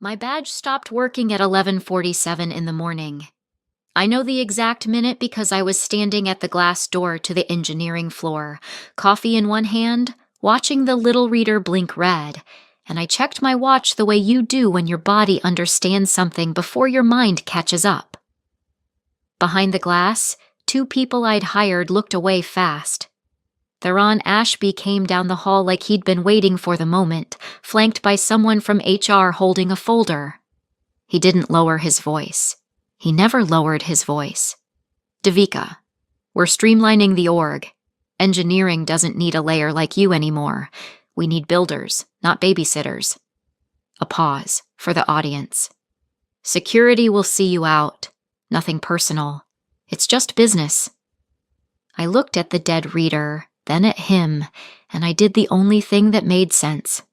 My badge stopped working at 11:47 in the morning. I know the exact minute because I was standing at the glass door to the engineering floor, coffee in one hand, watching the little reader blink red, and I checked my watch the way you do when your body understands something before your mind catches up. Behind the glass, two people I'd hired looked away fast. Theron Ashby came down the hall like he'd been waiting for the moment, flanked by someone from HR holding a folder. He didn't lower his voice. He never lowered his voice. "Devika, we're streamlining the org. Engineering doesn't need a layer like you anymore. We need builders, not babysitters." A pause for the audience. "Security will see you out. Nothing personal. It's just business." I looked at the dead reader, then at him, and I did the only thing that made sense.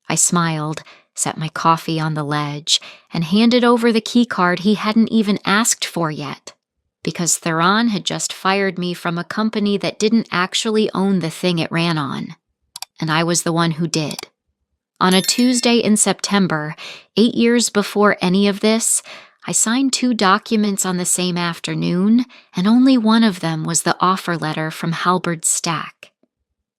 I smiled, set my coffee on the ledge, and handed over the keycard he hadn't even asked for yet, because Theron had just fired me from a company that didn't actually own the thing it ran on, and I was the one who did. On a Tuesday in September, 8 years before any of this, I signed 2 documents on the same afternoon, and only one of them was the offer letter from Halberd Stack.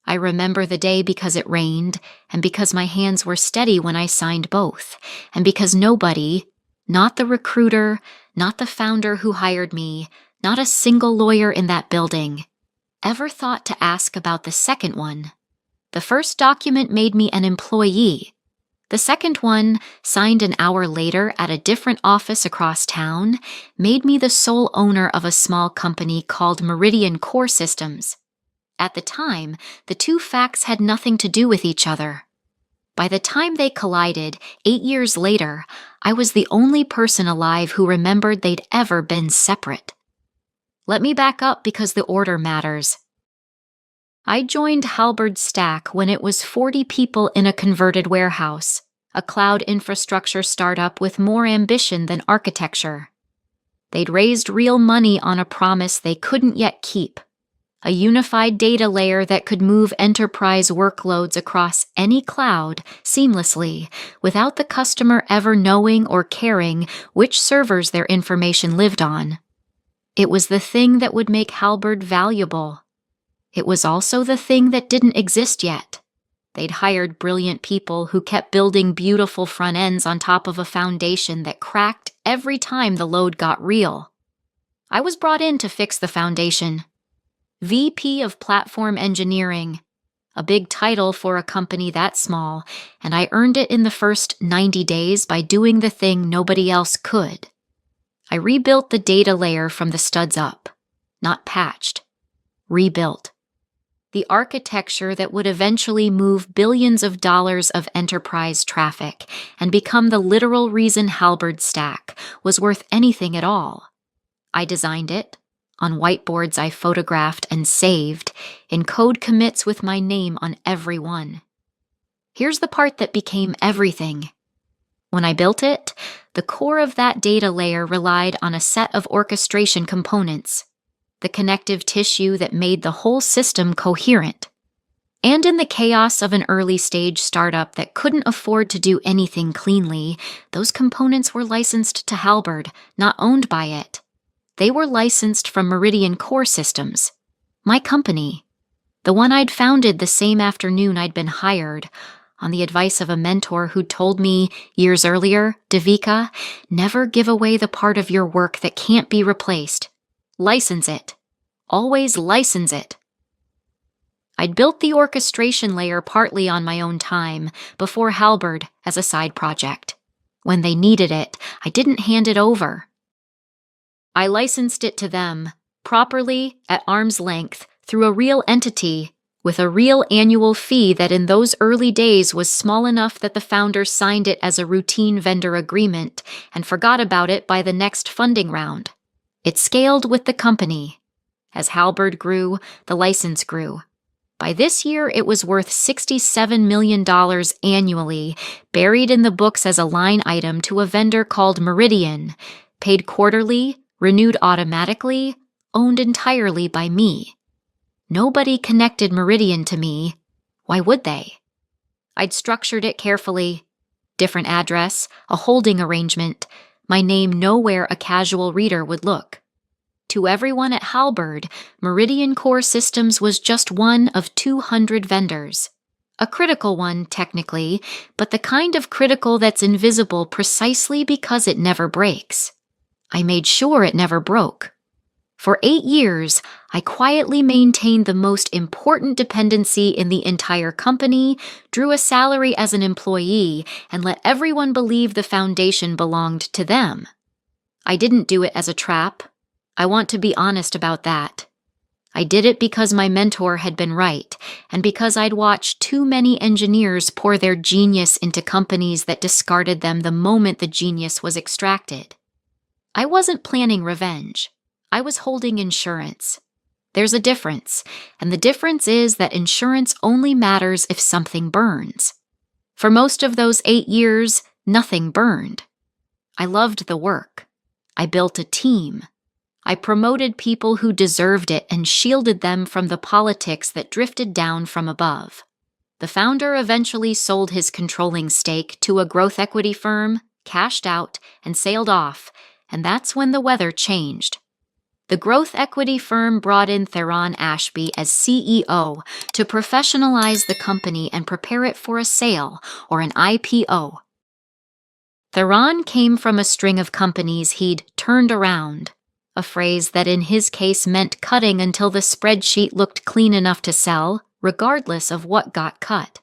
I remember the day because it rained, and because my hands were steady when I signed both, and because nobody, not the recruiter, not the founder who hired me, not a single lawyer in that building, ever thought to ask about the second one. The first document made me an employee. The second one, signed an hour later at a different office across town, made me the sole owner of a small company called Meridian Core Systems. At the time, the two facts had nothing to do with each other. By the time they collided, 8 years later, I was the only person alive who remembered they'd ever been separate. Let me back up because the order matters. I joined Halberd Stack when it was 40 people in a converted warehouse, a cloud infrastructure startup with more ambition than architecture. They'd raised real money on a promise they couldn't yet keep, a unified data layer that could move enterprise workloads across any cloud seamlessly without the customer ever knowing or caring which servers their information lived on. It was the thing that would make Halberd valuable. It was also the thing that didn't exist yet. They'd hired brilliant people who kept building beautiful front ends on top of a foundation that cracked every time the load got real. I was brought in to fix the foundation. VP of Platform Engineering, a big title for a company that small, and I earned it in the first 90 days by doing the thing nobody else could. I rebuilt the data layer from the studs up, not patched, rebuilt. The architecture that would eventually move billions of dollars of enterprise traffic and become the literal reason Halberd Stack was worth anything at all. I designed it, on whiteboards I photographed and saved, in code commits with my name on every one. Here's the part that became everything. When I built it, the core of that data layer relied on a set of orchestration components, the connective tissue that made the whole system coherent. And in the chaos of an early-stage startup that couldn't afford to do anything cleanly, those components were licensed to Halberd, not owned by it. They were licensed from Meridian Core Systems, my company, the one I'd founded the same afternoon I'd been hired, on the advice of a mentor who'd told me years earlier, "Devika, never give away the part of your work that can't be replaced. License it. Always license it." I'd built the orchestration layer partly on my own time, before Halberd as a side project. When they needed it, I didn't hand it over. I licensed it to them, properly, at arm's length, through a real entity, with a real annual fee that in those early days was small enough that the founder signed it as a routine vendor agreement and forgot about it by the next funding round. It scaled with the company. As Halberd grew, the license grew. By this year, it was worth $67 million annually, buried in the books as a line item to a vendor called Meridian, paid quarterly, renewed automatically, owned entirely by me. Nobody connected Meridian to me. Why would they? I'd structured it carefully. Different address, a holding arrangement, my name nowhere a casual reader would look. To everyone at Halberd, Meridian Core Systems was just one of 200 vendors. A critical one, technically, but the kind of critical that's invisible precisely because it never breaks. I made sure it never broke. For 8 years, I quietly maintained the most important dependency in the entire company, drew a salary as an employee, and let everyone believe the foundation belonged to them. I didn't do it as a trap. I want to be honest about that. I did it because my mentor had been right, and because I'd watched too many engineers pour their genius into companies that discarded them the moment the genius was extracted. I wasn't planning revenge. I was holding insurance. There's a difference, and the difference is that insurance only matters if something burns. For most of those 8 years, nothing burned. I loved the work. I built a team. I promoted people who deserved it and shielded them from the politics that drifted down from above. The founder eventually sold his controlling stake to a growth equity firm, cashed out, and sailed off, and that's when the weather changed. The growth equity firm brought in Theron Ashby as CEO to professionalize the company and prepare it for a sale or an IPO. Theron came from a string of companies he'd turned around, a phrase that in his case meant cutting until the spreadsheet looked clean enough to sell, regardless of what got cut.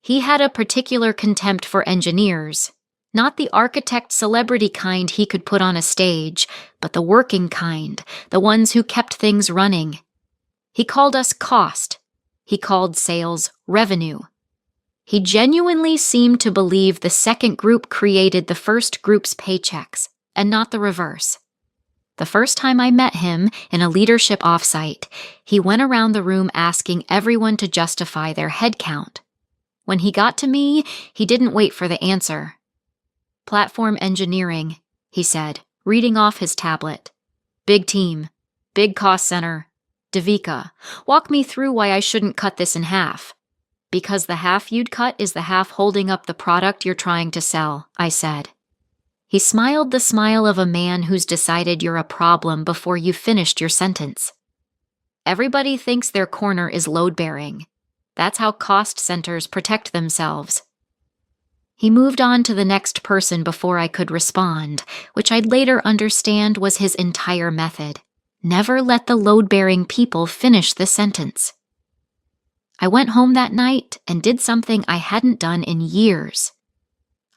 He had a particular contempt for engineers, not the architect celebrity kind he could put on a stage, but the working kind, the ones who kept things running. He called us cost. He called sales revenue. He genuinely seemed to believe the second group created the first group's paychecks, and not the reverse. The first time I met him in a leadership offsite, he went around the room asking everyone to justify their headcount. When he got to me, he didn't wait for the answer. Platform engineering, he said, reading off his tablet. Big team, big cost center. Devika, walk me through why I shouldn't cut this in half. Because the half you'd cut is the half holding up the product you're trying to sell, I said. He smiled the smile of a man who's decided you're a problem before you've finished your sentence. Everybody thinks their corner is load-bearing. That's how cost centers protect themselves. He moved on to the next person before I could respond, which I'd later understand was his entire method. Never let the load-bearing people finish the sentence. I went home that night and did something I hadn't done in years.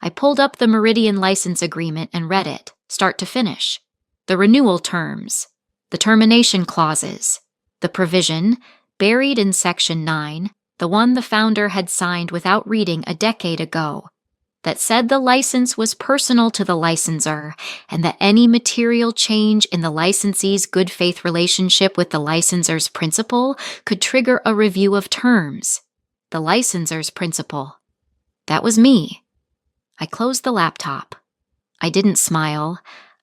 I pulled up the Meridian license agreement and read it, start to finish. The renewal terms, the termination clauses, the provision, buried in Section 9, the one the founder had signed without reading a decade ago, that said the license was personal to the licensor and that any material change in the licensee's good faith relationship with the licensor's principal could trigger a review of terms. The licensor's principal. That was me. I closed the laptop. I didn't smile.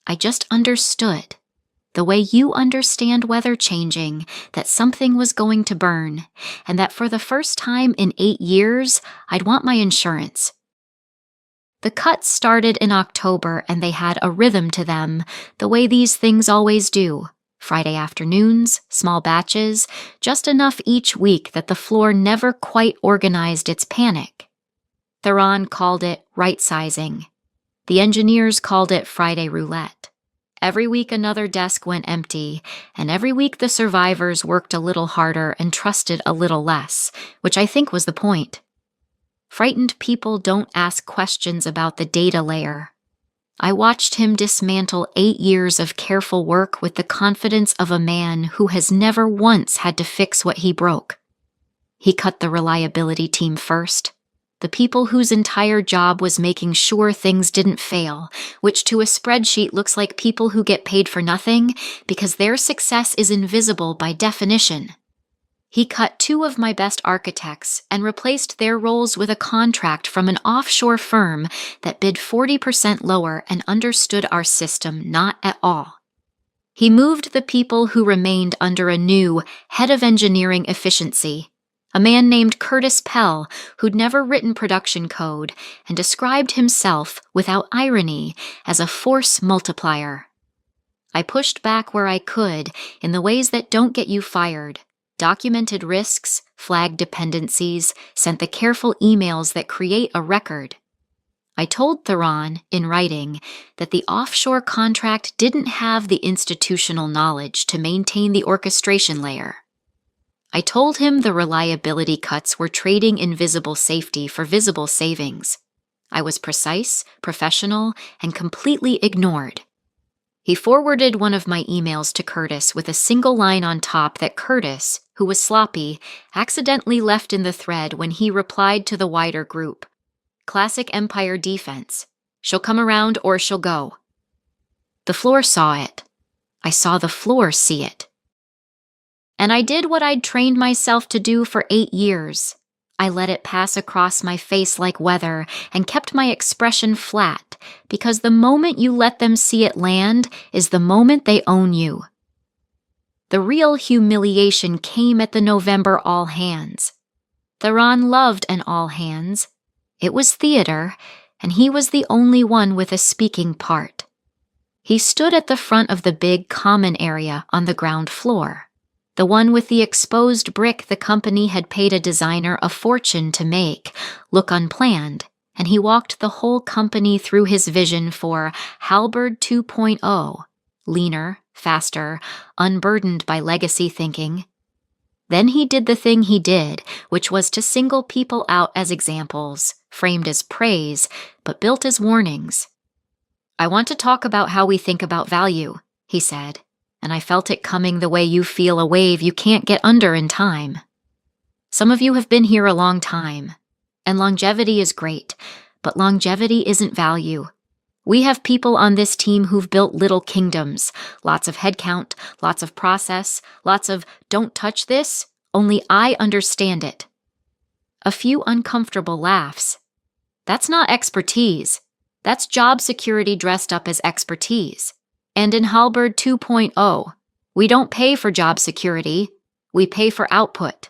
I just understood. The way you understand weather changing, that something was going to burn, and that for the first time in 8 years, I'd want my insurance. The cuts started in October and they had a rhythm to them, the way these things always do. Friday afternoons, small batches, just enough each week that the floor never quite organized its panic. Theron called it right-sizing. The engineers called it Friday roulette. Every week another desk went empty, and every week the survivors worked a little harder and trusted a little less, which I think was the point. Frightened people don't ask questions about the data layer. I watched him dismantle 8 years of careful work with the confidence of a man who has never once had to fix what he broke. He cut the reliability team first. The people whose entire job was making sure things didn't fail, which to a spreadsheet looks like people who get paid for nothing because their success is invisible by definition. He cut 2 of my best architects and replaced their roles with a contract from an offshore firm that bid 40% lower and understood our system not at all. He moved the people who remained under a new head of engineering efficiency, A man named Curtis Pell, who'd never written production code and described himself, without irony, as a force multiplier. I pushed back where I could in the ways that don't get you fired, documented risks, flagged dependencies, sent the careful emails that create a record. I told Theron, in writing, that the offshore contract didn't have the institutional knowledge to maintain the orchestration layer. I told him the reliability cuts were trading invisible safety for visible savings. I was precise, professional, and completely ignored. He forwarded one of my emails to Curtis with a single line on top that Curtis, who was sloppy, accidentally left in the thread when he replied to the wider group. Classic Empire defense. She'll come around or she'll go. The floor saw it. I saw the floor see it. And I did what I'd trained myself to do for 8 years. I let it pass across my face like weather and kept my expression flat, because the moment you let them see it land is the moment they own you. The real humiliation came at the November all-hands. Theron loved an all-hands. It was theater, and he was the only one with a speaking part. He stood at the front of the big common area on the ground floor, the one with the exposed brick the company had paid a designer a fortune to make look unplanned, and he walked the whole company through his vision for Halberd 2.0, leaner, faster, unburdened by legacy thinking. Then he did the thing he did, which was to single people out as examples, framed as praise, but built as warnings. I want to talk about how we think about value, he said, and I felt it coming the way you feel a wave you can't get under in time. Some of you have been here a long time, and longevity is great, but longevity isn't value. We have people on this team who've built little kingdoms, lots of headcount, lots of process, lots of don't touch this, only I understand it. A few uncomfortable laughs. That's not expertise. That's job security dressed up as expertise. And in Halberd 2.0, we don't pay for job security, we pay for output.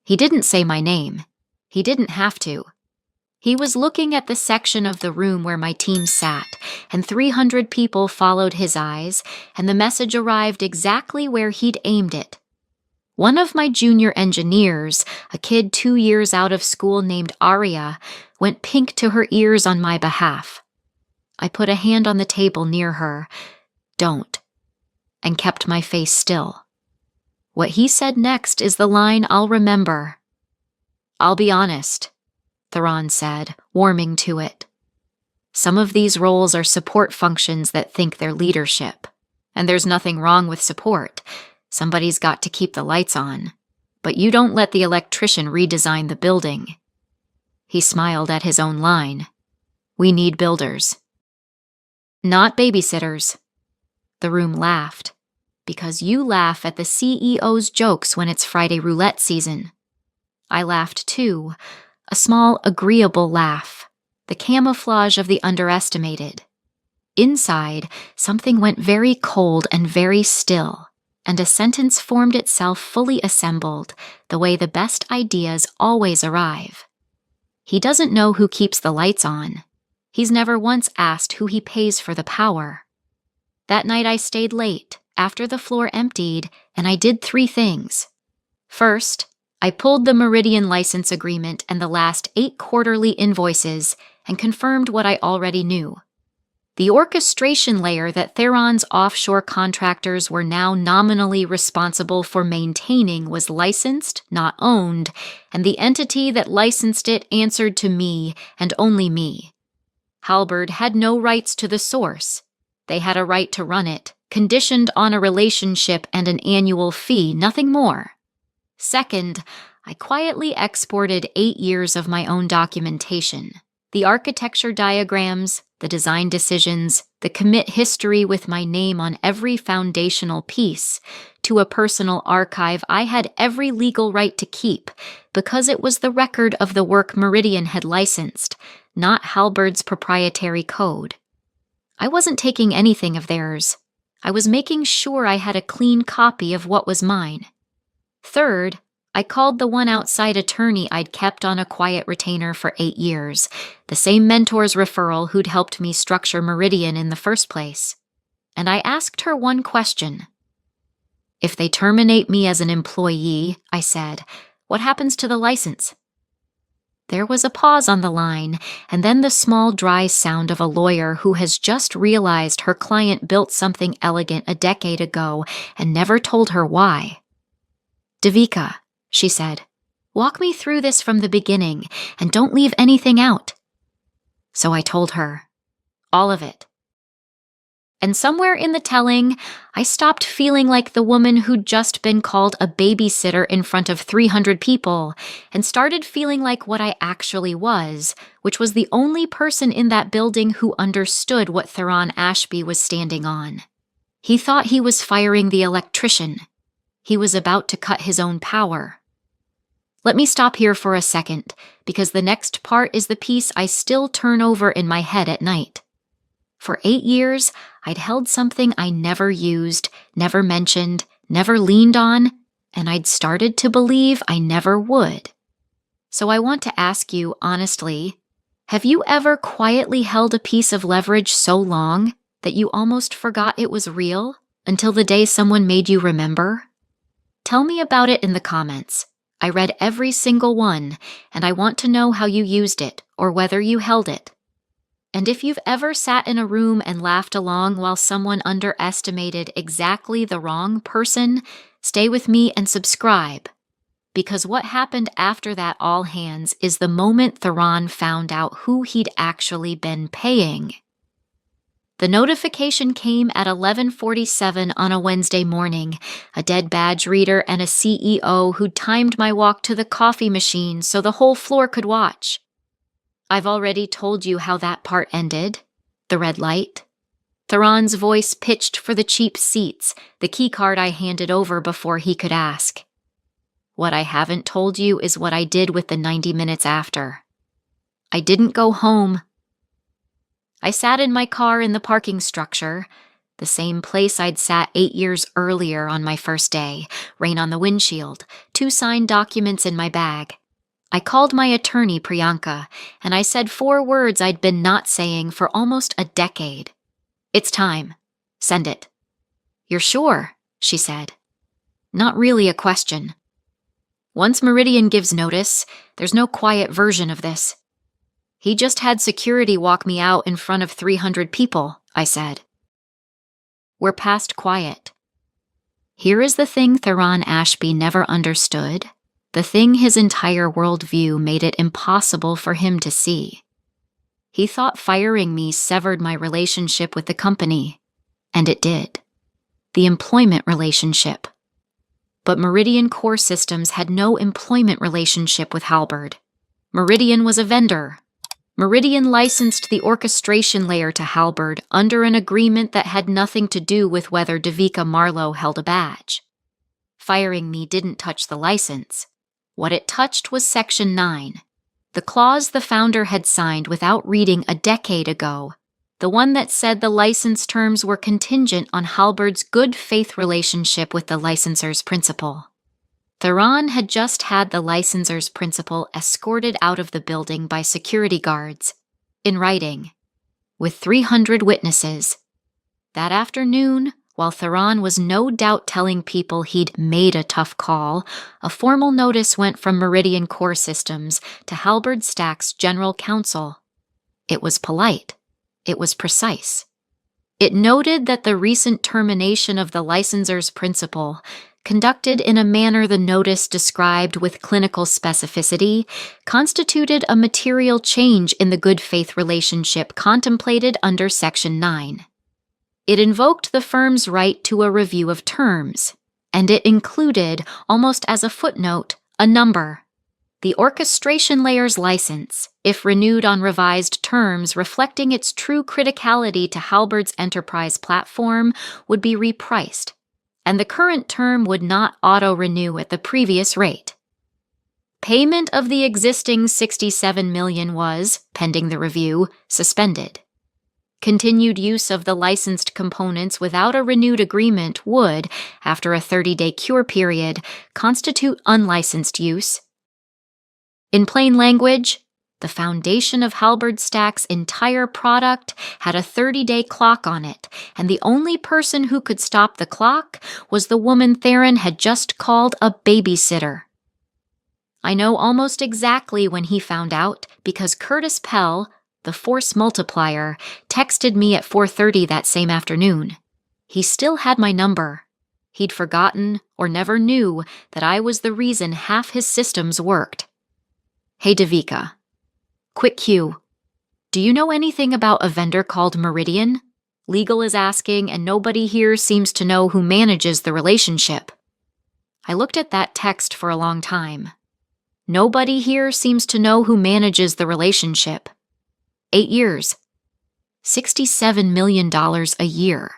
He didn't say my name. He didn't have to. He was looking at the section of the room where my team sat, and 300 people followed his eyes, and the message arrived exactly where he'd aimed it. One of my junior engineers, a kid 2 years out of school named Aria, went pink to her ears on my behalf. I put a hand on the table near her, "Don't," and kept my face still. What he said next is the line I'll remember. "I'll be honest," Theron said, warming to it. "Some of these roles are support functions that think they're leadership. And there's nothing wrong with support. Somebody's got to keep the lights on. But you don't let the electrician redesign the building." He smiled at his own line. "We need builders. Not babysitters." The room laughed. Because you laugh at the CEO's jokes when it's Friday roulette season. I laughed too. A small, agreeable laugh, the camouflage of the underestimated. Inside, something went very cold and very still, and a sentence formed itself fully assembled, the way the best ideas always arrive. He doesn't know who keeps the lights on. He's never once asked who he pays for the power. That night I stayed late, after the floor emptied, and I did 3 things. First, I pulled the Meridian license agreement and the last 8 quarterly invoices and confirmed what I already knew. The orchestration layer that Theron's offshore contractors were now nominally responsible for maintaining was licensed, not owned, and the entity that licensed it answered to me and only me. Halberd had no rights to the source. They had a right to run it, conditioned on a relationship and an annual fee, nothing more. Second, I quietly exported 8 years of my own documentation. The architecture diagrams, the design decisions, the commit history with my name on every foundational piece, to a personal archive I had every legal right to keep, because it was the record of the work Meridian had licensed, not Halberd's proprietary code. I wasn't taking anything of theirs. I was making sure I had a clean copy of what was mine. Third, I called the one outside attorney I'd kept on a quiet retainer for 8 years, the same mentor's referral who'd helped me structure Meridian in the first place. And I asked her one question. If they terminate me as an employee, I said, what happens to the license? There was a pause on the line, and then the small, dry sound of a lawyer who has just realized her client built something elegant a decade ago and never told her why. Devika, she said, walk me through this from the beginning, and don't leave anything out. So I told her, all of it. And somewhere in the telling, I stopped feeling like the woman who'd just been called a babysitter in front of 300 people and started feeling like what I actually was, which was the only person in that building who understood what Theron Ashby was standing on. He thought he was firing the electrician. He was about to cut his own power. Let me stop here for a second, because the next part is the piece I still turn over in my head at night. For 8 years, I'd held something I never used, never mentioned, never leaned on, and I'd started to believe I never would. So I want to ask you, honestly, have you ever quietly held a piece of leverage so long that you almost forgot it was real until the day someone made you remember? Tell me about it in the comments. I read every single one, and I want to know how you used it or whether you held it. And if you've ever sat in a room and laughed along while someone underestimated exactly the wrong person, stay with me and subscribe. Because what happened after that all hands is the moment Theron found out who he'd actually been paying. The notification came at 11:47 on a Wednesday morning, a dead badge reader and a CEO who'd timed my walk to the coffee machine so the whole floor could watch. I've already told you how that part ended. The red light. Theron's voice pitched for the cheap seats, the keycard I handed over before he could ask. What I haven't told you is what I did with the 90 minutes after. I didn't go home. I sat in my car in the parking structure, the same place I'd sat 8 years earlier on my first day, rain on the windshield, 2 signed documents in my bag. I called my attorney, Priyanka, and I said 4 words I'd been not saying for almost a decade. It's time. Send it. You're sure? She said. Not really a question. Once Meridian gives notice, there's no quiet version of this. He just had security walk me out in front of 300 people, I said. We're past quiet. Here is the thing Theron Ashby never understood. The thing his entire worldview made it impossible for him to see. He thought firing me severed my relationship with the company, and it did. The employment relationship. But Meridian Core Systems had no employment relationship with Halberd. Meridian was a vendor. Meridian licensed the orchestration layer to Halberd under an agreement that had nothing to do with whether Devika Marlowe held a badge. Firing me didn't touch the license. What it touched was Section 9, the clause the founder had signed without reading a decade ago, the one that said the license terms were contingent on Halberd's good faith relationship with the licensor's principal. Theron had just had the licensor's principal escorted out of the building by security guards, in writing, with 300 witnesses. That afternoon, while Theron was no doubt telling people he'd made a tough call, a formal notice went from Meridian Core Systems to Halberd Stack's general counsel. It was polite. It was precise. It noted that the recent termination of the licensor's principal, conducted in a manner the notice described with clinical specificity, constituted a material change in the good faith relationship contemplated under Section 9. It invoked the firm's right to a review of terms, and it included, almost as a footnote, a number. The orchestration layer's license, if renewed on revised terms reflecting its true criticality to Halberd's enterprise platform, would be repriced, and the current term would not auto-renew at the previous rate. Payment of the existing $67 million was, pending the review, suspended. Continued use of the licensed components without a renewed agreement would, after a 30-day cure period, constitute unlicensed use. In plain language, the foundation of Halberstad's entire product had a 30-day clock on it, and the only person who could stop the clock was the woman Theron had just called a babysitter. I know almost exactly when he found out because Curtis Pell, the force multiplier, texted me at 4:30 that same afternoon. He still had my number. He'd forgotten or never knew that I was the reason half his systems worked. Hey Devika. Quick cue. Do you know anything about a vendor called Meridian? Legal is asking, and nobody here seems to know who manages the relationship. I looked at that text for a long time. Nobody here seems to know who manages the relationship. 8 years. $67 million a year.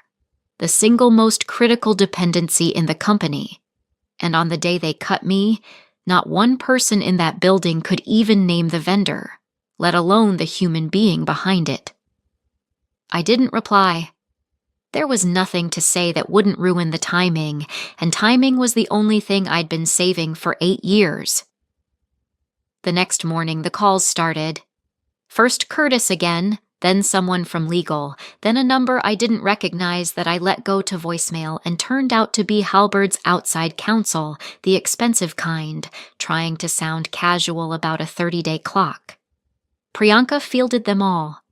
The single most critical dependency in the company. And on the day they cut me, not one person in that building could even name the vendor, let alone the human being behind it. I didn't reply. There was nothing to say that wouldn't ruin the timing, and timing was the only thing I'd been saving for 8 years. The next morning, the calls started. First Curtis again, then someone from legal, then a number I didn't recognize that I let go to voicemail and turned out to be Halbert's outside counsel, the expensive kind, trying to sound casual about a 30-day clock. Priyanka fielded them all.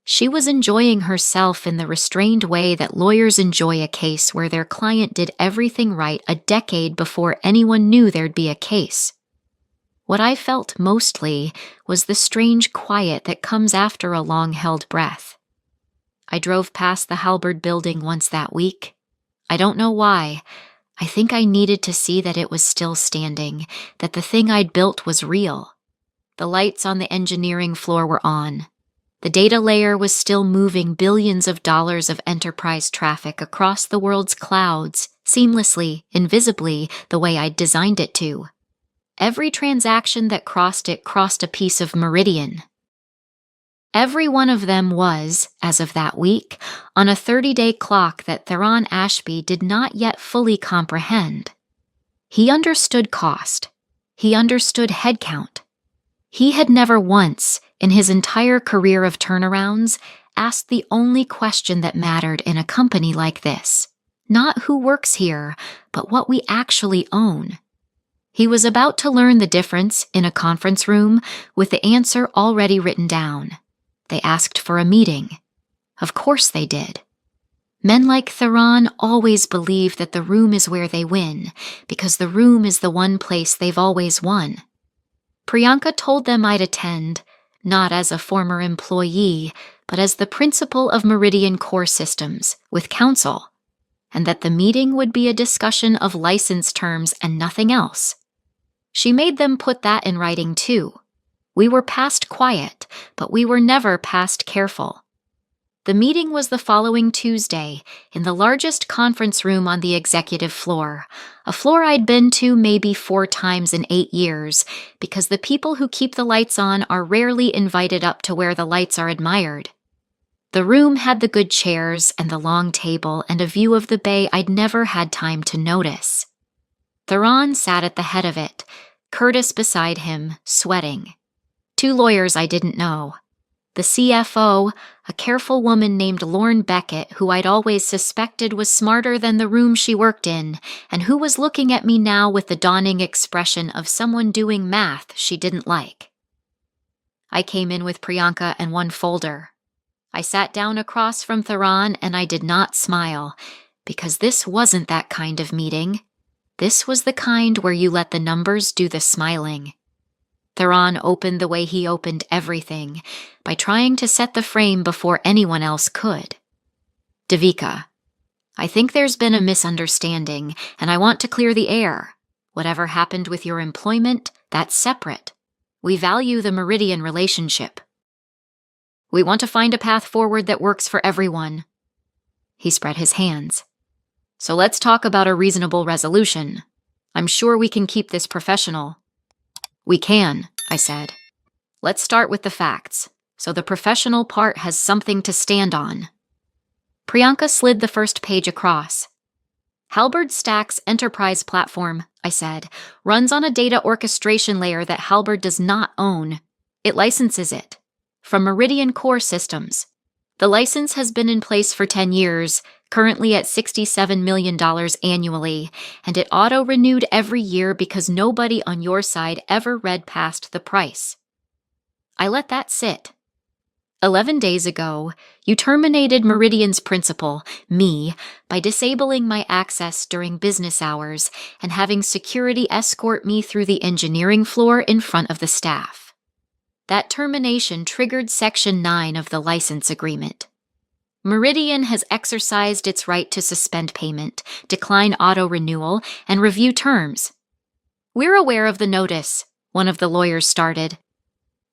She was enjoying herself in the restrained way that lawyers enjoy a case where their client did everything right a decade before anyone knew there'd be a case. What I felt mostly was the strange quiet that comes after a long-held breath. I drove past the Halberd building once that week. I don't know why. I think I needed to see that it was still standing, that the thing I'd built was real. The lights on the engineering floor were on. The data layer was still moving billions of dollars of enterprise traffic across the world's clouds, seamlessly, invisibly, the way I'd designed it to. Every transaction that crossed it crossed a piece of Meridian. Every one of them was, as of that week, on a 30-day clock that Theron Ashby did not yet fully comprehend. He understood cost. He understood headcount. He had never once, in his entire career of turnarounds, asked the only question that mattered in a company like this. Not who works here, but what we actually own. He was about to learn the difference in a conference room with the answer already written down. They asked for a meeting. Of course they did. Men like Theron always believe that the room is where they win, because the room is the one place they've always won. Priyanka told them I'd attend, not as a former employee, but as the principal of Meridian Core Systems, with counsel, and that the meeting would be a discussion of license terms and nothing else. She made them put that in writing too. We were past quiet, but we were never past careful. The meeting was the following Tuesday, in the largest conference room on the executive floor, a floor I'd been to maybe 4 times in 8 years, because the people who keep the lights on are rarely invited up to where the lights are admired. The room had the good chairs and the long table and a view of the bay I'd never had time to notice. Theron sat at the head of it, Curtis beside him, sweating. 2 lawyers I didn't know. The CFO, a careful woman named Lorne Beckett, who I'd always suspected was smarter than the room she worked in, and who was looking at me now with the dawning expression of someone doing math she didn't like. I came in with Priyanka and 1 folder. I sat down across from Theron and I did not smile, because this wasn't that kind of meeting. This was the kind where you let the numbers do the smiling. Theron opened the way he opened everything, by trying to set the frame before anyone else could. Devika, I think there's been a misunderstanding, and I want to clear the air. Whatever happened with your employment, that's separate. We value the Meridian relationship. We want to find a path forward that works for everyone. He spread his hands. So let's talk about a reasonable resolution. I'm sure we can keep this professional. We can, I said. Let's start with the facts. so the professional part has something to stand on. Priyanka slid the first page across. Halberd Stack's enterprise platform, I said, runs on a data orchestration layer that Halberd does not own. It licenses it from Meridian Core Systems. The license has been in place for 10 years, currently at $67 million annually, and it auto-renewed every year because nobody on your side ever read past the price. I let that sit. 11 days ago, you terminated Meridian's principal, me, by disabling my access during business hours and having security escort me through the engineering floor in front of the staff. That termination triggered Section 9 of the license agreement. Meridian has exercised its right to suspend payment, decline auto-renewal, and review terms. We're aware of the notice, one of the lawyers started.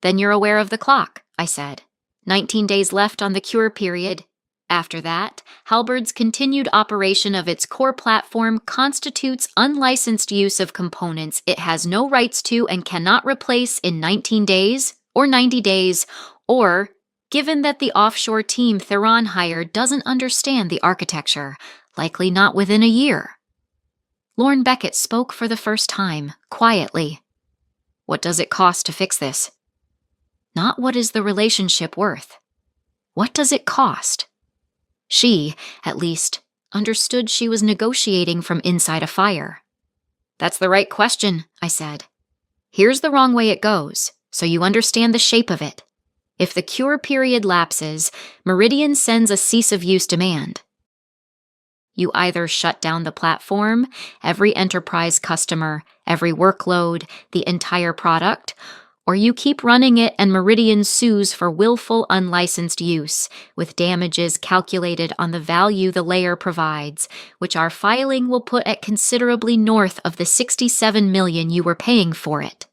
Then you're aware of the clock, I said. 19 days left on the cure period. After that, Halberd's continued operation of its core platform constitutes unlicensed use of components it has no rights to and cannot replace in 19 days or 90 days, or, given that the offshore team Theron hired doesn't understand the architecture, likely not within a year. Lorne Beckett spoke for the first time, quietly. What does it cost to fix this? Not what is the relationship worth. What does it cost? She, at least, understood she was negotiating from inside a fire. That's the right question, I said. Here's the wrong way it goes, so you understand the shape of it. If the cure period lapses, Meridian sends a cease-of-use demand. You either shut down the platform, every enterprise customer, every workload, the entire product, or you keep running it and Meridian sues for willful unlicensed use, with damages calculated on the value the layer provides, which our filing will put at considerably north of the $67 million you were paying for it.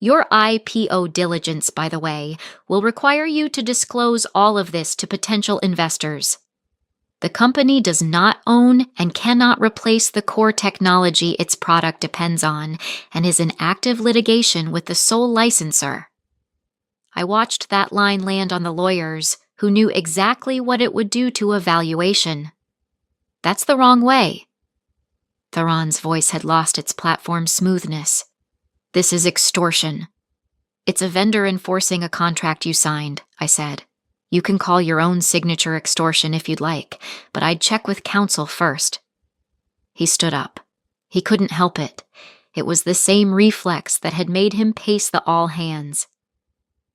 Your IPO diligence, by the way, will require you to disclose all of this to potential investors. The company does not own and cannot replace the core technology its product depends on, and is in active litigation with the sole licensor. I watched that line land on the lawyers, who knew exactly what it would do to a valuation. That's the wrong way. Theron's voice had lost its platform smoothness. This is extortion. It's a vendor enforcing a contract you signed, I said. You can call your own signature extortion if you'd like, but I'd check with counsel first. He stood up. He couldn't help it. It was the same reflex that had made him pace the all-hands.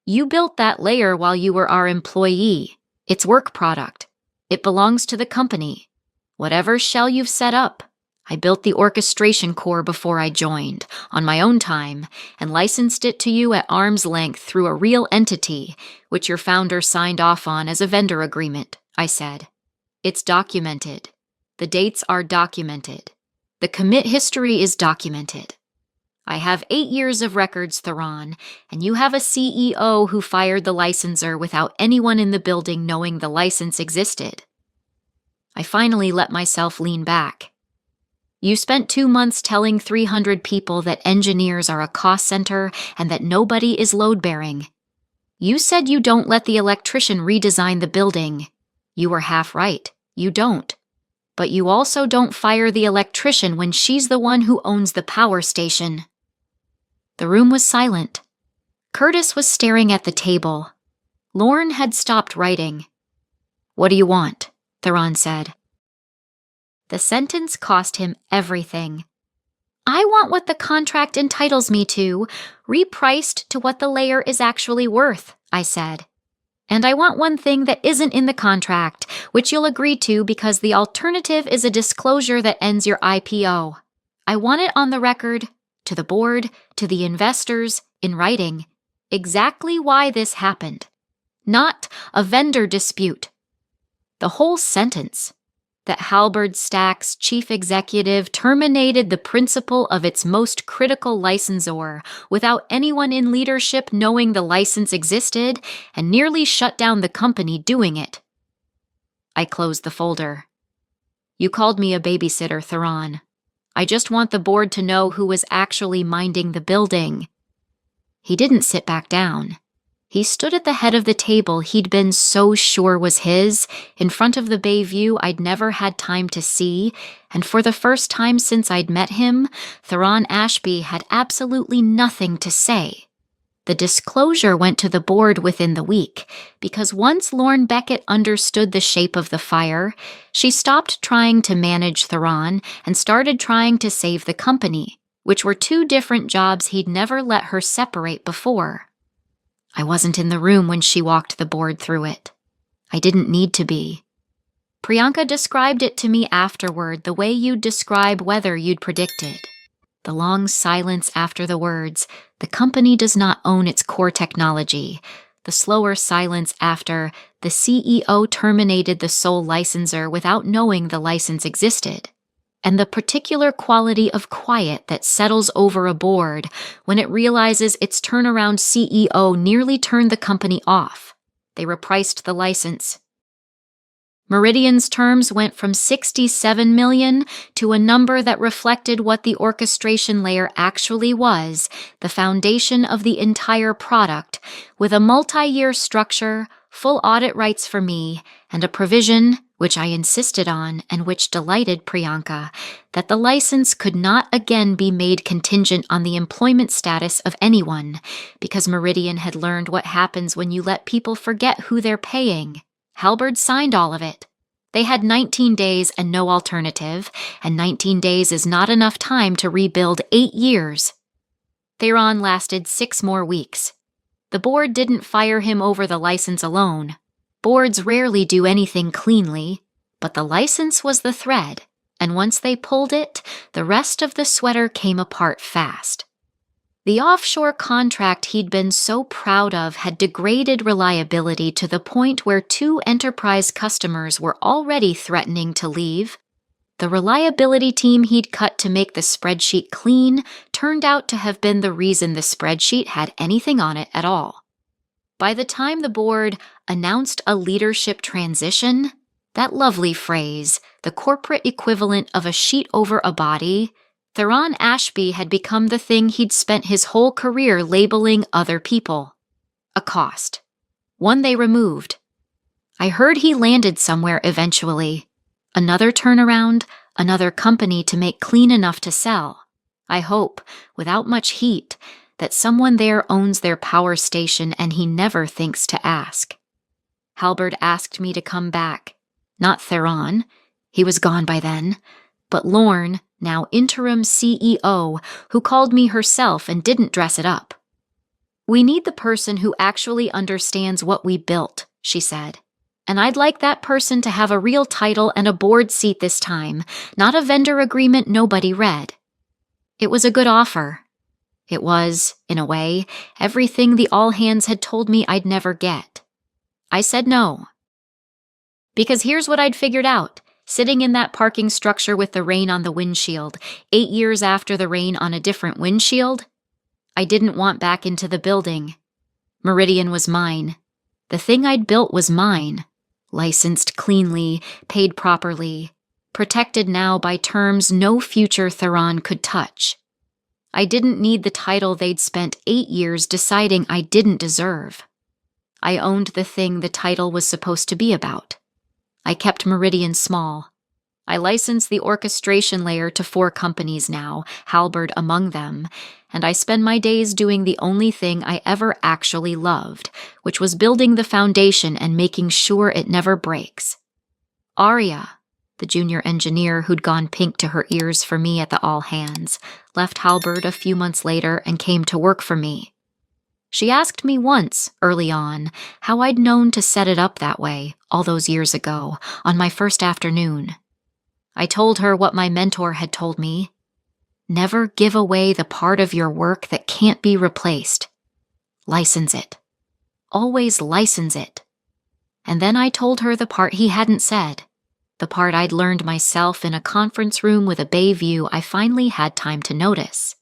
You built that layer while you were our employee. It's work product. It belongs to the company. Whatever shell you've set up. I built the orchestration core before I joined, on my own time, and licensed it to you at arm's length through a real entity, which your founder signed off on as a vendor agreement, I said. It's documented. The dates are documented. The commit history is documented. I have 8 years of records, Theron, and you have a CEO who fired the licensor without anyone in the building knowing the license existed. I finally let myself lean back. You spent 2 months telling 300 people that engineers are a cost center and that nobody is load-bearing. You said you don't let the electrician redesign the building. You were half right. You don't. But you also don't fire the electrician when she's the one who owns the power station. The room was silent. Curtis was staring at the table. Lorne had stopped writing. What do you want? Theron said. The sentence cost him everything. I want what the contract entitles me to, repriced to what the layer is actually worth, I said. And I want one thing that isn't in the contract, which you'll agree to because the alternative is a disclosure that ends your IPO. I want it on the record, to the board, to the investors, in writing, exactly why this happened. Not a vendor dispute. The whole sentence. That Halberd Stack's chief executive terminated the principal of its most critical licensor without anyone in leadership knowing the license existed and nearly shut down the company doing it. I closed the folder. You called me a babysitter, Theron. I just want the board to know who was actually minding the building. He didn't sit back down. He He stood at the head of the table he'd been so sure was his, in front of the bay view I'd never had time to see, and for the first time since I'd met him, Theron Ashby had absolutely nothing to say. The disclosure went to the board within the week, because once Lorne Beckett understood the shape of the fire, she stopped trying to manage Theron and started trying to save the company, which were two different jobs he'd never let her separate before. I wasn't in the room when she walked the board through it. I didn't need to be. Priyanka described it to me afterward the way you'd describe weather you'd predicted. The long silence after the words, "The company does not own its core technology." The slower silence after, "The CEO terminated the sole licensor without knowing the license existed." And the particular quality of quiet that settles over a board when it realizes its turnaround CEO nearly turned the company off. They repriced the license. Meridian's terms went from $67 million to a number that reflected what the orchestration layer actually was, the foundation of the entire product, with a multi-year structure, full audit rights for me, and a provision, which I insisted on and which delighted Priyanka, that the license could not again be made contingent on the employment status of anyone, because Meridian had learned what happens when you let people forget who they're paying. Halberd signed all of it. They had 19 days and no alternative, and 19 days is not enough time to rebuild 8 years. Theron lasted 6 more weeks. The board didn't fire him over the license alone. Boards rarely do anything cleanly, but the license was the thread, and once they pulled it, the rest of the sweater came apart fast. The offshore contract he'd been so proud of had degraded reliability to the point where 2 enterprise customers were already threatening to leave. The reliability team he'd cut to make the spreadsheet clean turned out to have been the reason the spreadsheet had anything on it at all. By the time the board announced a leadership transition, that lovely phrase, the corporate equivalent of a sheet over a body, Theron Ashby had become the thing he'd spent his whole career labeling other people. A cost. One they removed. I heard he landed somewhere eventually. Another turnaround, another company to make clean enough to sell. I hope, without much heat, that someone there owns their power station and he never thinks to ask. Halberd asked me to come back. Not Theron. He was gone by then. But Lorne, now interim CEO, who called me herself and didn't dress it up. "We need the person who actually understands what we built," she said. "And I'd like that person to have a real title and a board seat this time, not a vendor agreement nobody read." It was a good offer. It was, in a way, everything the all-hands had told me I'd never get. I said no. Because here's what I'd figured out. Sitting in that parking structure with the rain on the windshield, 8 years after the rain on a different windshield, I didn't want back into the building. Meridian was mine. The thing I'd built was mine. Licensed cleanly, paid properly, protected now by terms no future Theron could touch. I didn't need the title they'd spent 8 years deciding I didn't deserve. I owned the thing the title was supposed to be about. I kept Meridian small. I licensed the orchestration layer to 4 companies now, Halberd among them, and I spend my days doing the only thing I ever actually loved, which was building the foundation and making sure it never breaks. Arya, the junior engineer who'd gone pink to her ears for me at the all-hands, left Halberd a few months later and came to work for me. She asked me once, early on, how I'd known to set it up that way, all those years ago, on my first afternoon. I told her what my mentor had told me. Never give away the part of your work that can't be replaced. License it. Always license it. And then I told her the part he hadn't said, the part I'd learned myself in a conference room with a bay view I finally had time to notice.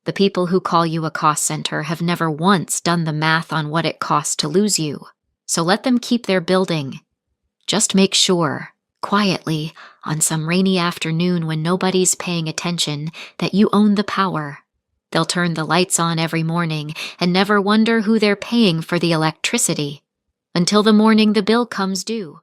The people who call you a cost center have never once done the math on what it costs to lose you, so let them keep their building. Just make sure, quietly, on some rainy afternoon when nobody's paying attention, that you own the power. They'll turn the lights on every morning and never wonder who they're paying for the electricity, until the morning the bill comes due.